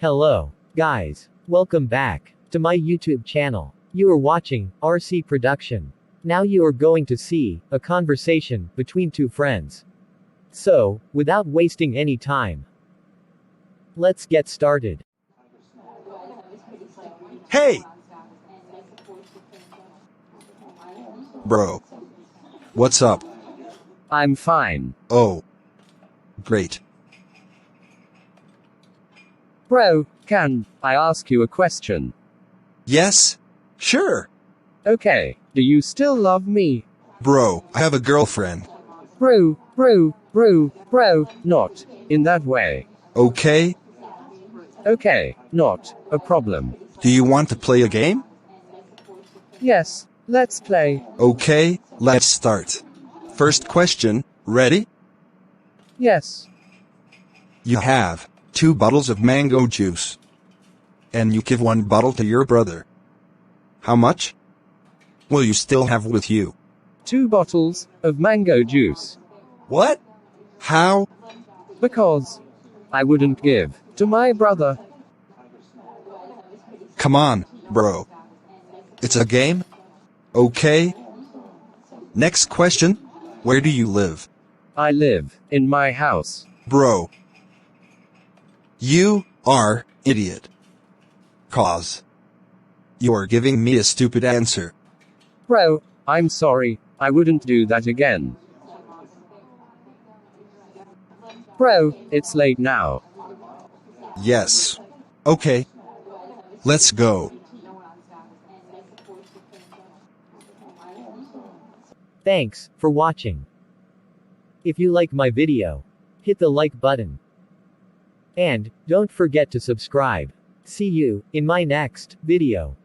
Hello, guys. Welcome back to my YouTube channel. You are watching RC Production. Now you are going to see a conversation between two friends. So, without wasting any time, let's get started. Hey! Bro. What's up? I'm fine. Oh. Great. Bro, can I ask you a question? Yes? Sure. Okay, do you still love me? Bro, I have a girlfriend. Bro, not in that way. Okay? Okay, not a problem. Do you want to play a game? Yes, let's play. Okay, let's start. First question, ready? Yes, You have 2 bottles of mango juice. And you give 1 bottle to your brother. How much will you still have with you? 2 bottles of mango juice. What? How? Because I wouldn't give to my brother. Come on, bro. It's a game? Okay. Next question. Where do you live? I live in my house. Bro. You are idiot. Cause you're giving me a stupid answer. Bro, I'm sorry, I wouldn't do that again. Bro, it's late now. Yes. Okay. Let's go. Thanks for watching. If you like my video, hit the like button. And don't forget to subscribe. See you in my next video.